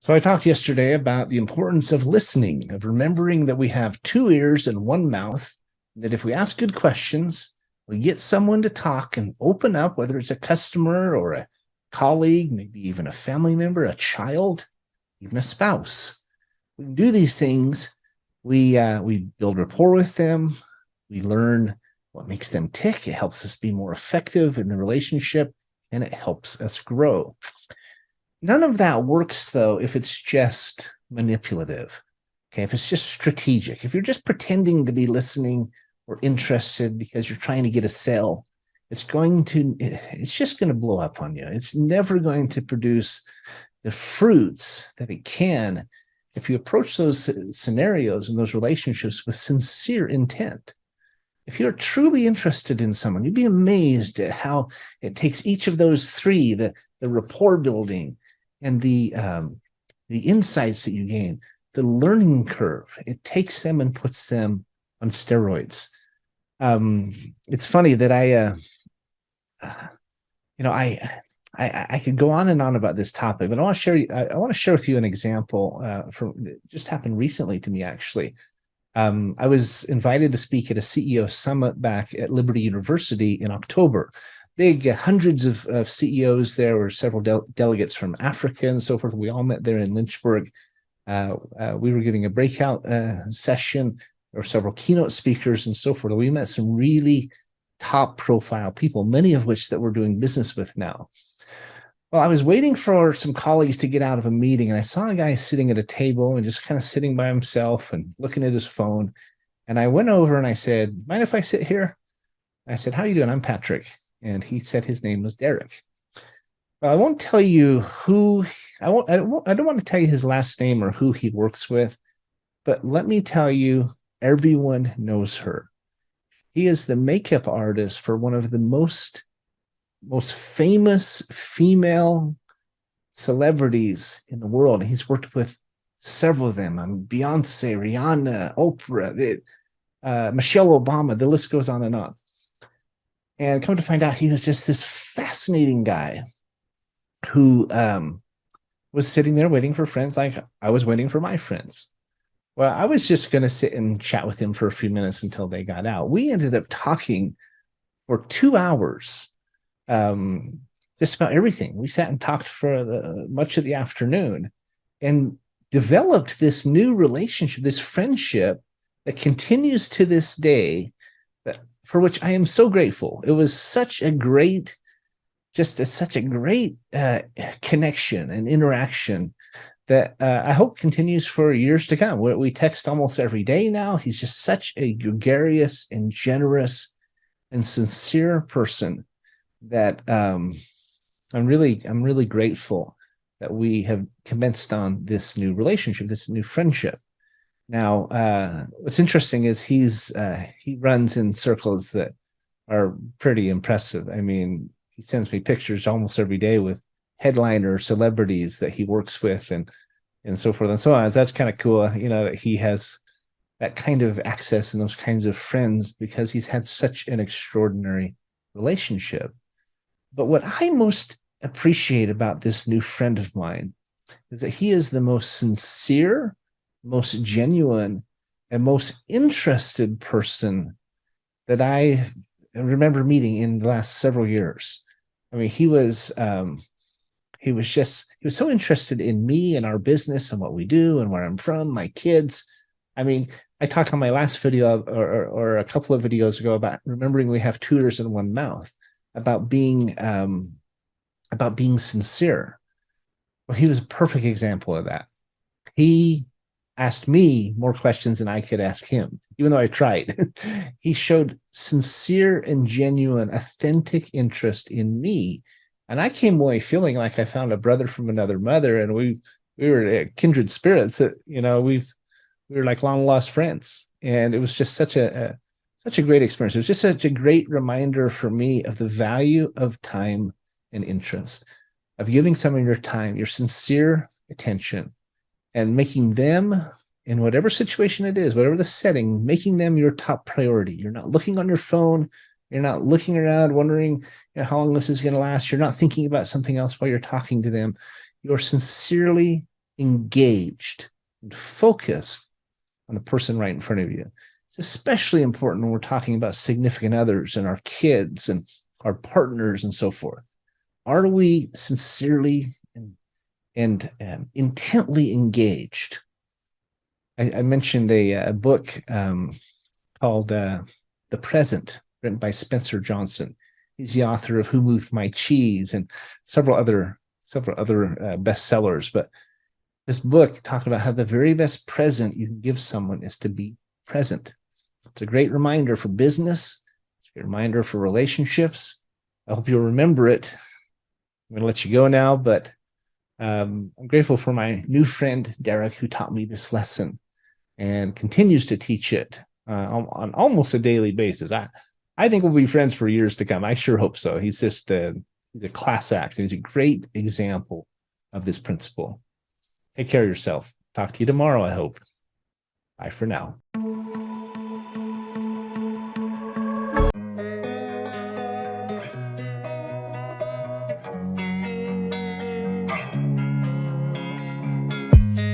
So I talked yesterday about the importance of listening, of remembering that we have two ears and one mouth, that if we ask good questions, we get someone to talk and open up, whether it's a customer or a colleague, maybe even a family member, a child, even a spouse. We can do these things. We build rapport with them. We learn what makes them tick. It helps us be more effective in the relationship, and it helps us grow. None of that works, though, if it's just manipulative. Okay, if it's just strategic, if you're just pretending to be listening or interested because you're trying to get a sale, it's just going to blow up on you. It's never going to produce the fruits that it can if you approach those scenarios and those relationships with sincere intent. If you're truly interested in someone, you'd be amazed at how it takes each of those three, the rapport building and the insights that you gain, the learning curve. It takes them and puts them on steroids. It's funny that you know, I could go on and on about this topic, but I want to share with you an example from just happened recently to me, actually. I was invited to speak at a CEO summit back at Liberty University in October. Big hundreds of CEOs there were several delegates from Africa and so forth. We all met there in Lynchburg. We were giving a breakout session. There were several keynote speakers and so forth. We met some really top profile people, many of which that we're doing business with now. Well, I was waiting for some colleagues to get out of a meeting, and I saw a guy sitting at a table and just kind of sitting by himself and looking at his phone. And I went over and I said, "Mind if I sit here?" I said, "How are you doing? I'm Patrick." And he said his name was Derek. Well, I won't tell you who I don't want to tell you his last name or who he works with, but let me tell you, everyone knows her. He is the makeup artist for one of the most famous female celebrities in the world. He's worked with several of them. Beyonce, Rihanna, Oprah, Michelle Obama. The list goes on and on. And come to find out, he was just this fascinating guy who was sitting there waiting for friends like I was waiting for my friends. Well, I was just going to sit and chat with him for a few minutes until they got out. We ended up talking for 2 hours, just about everything. We sat and talked for much of the afternoon and developed this new relationship, this friendship that continues to this day, for which I am so grateful. It was such a great, such a great connection and interaction that I hope continues for years to come. We text almost every day now. He's just such a gregarious and generous and sincere person that I'm really grateful that we have commenced on this new relationship, this new friendship. Now, what's interesting is he runs in circles that are pretty impressive. I mean, he sends me pictures almost every day with headliner celebrities that he works with and so forth and so on. That's kind of cool, that he has that kind of access and those kinds of friends because he's had such an extraordinary relationship. But what I most appreciate about this new friend of mine is that he is the most sincere, most genuine, and most interested person that I remember meeting in the last several years. I mean, he was so interested in me and our business and what we do and where I'm from, my kids. I mean, I talked on my last video or a couple of videos ago about remembering we have two ears and one mouth, about being sincere. Well, he was a perfect example of that. He asked me more questions than I could ask him, even though I tried. He showed sincere and genuine, authentic interest in me. And I came away feeling like I found a brother from another mother, and we were kindred spirits that, we were like long lost friends. And it was just such a great experience. It was just such a great reminder for me of the value of time and interest, of giving someone your time, your sincere attention, and making them, in whatever situation it is, whatever the setting, making them your top priority. You're not looking on your phone. You're not looking around wondering how long this is going to last. You're not thinking about something else while you're talking to them. You're sincerely engaged and focused on the person right in front of you. It's especially important when we're talking about significant others and our kids and our partners and so forth. Are we sincerely and intently engaged? I mentioned a book called The Present, written by Spencer Johnson. He's the author of Who Moved My Cheese and several other bestsellers. But this book talked about how the very best present you can give someone is to be present. It's a great reminder for business. It's a great reminder for relationships. I hope you'll remember it. I'm going to let you go now, but I'm grateful for my new friend, Derek, who taught me this lesson and continues to teach it on almost a daily basis. I think we'll be friends for years to come. I sure hope so. He's just he's a class act. He's a great example of this principle. Take care of yourself. Talk to you tomorrow, I hope. Bye for now.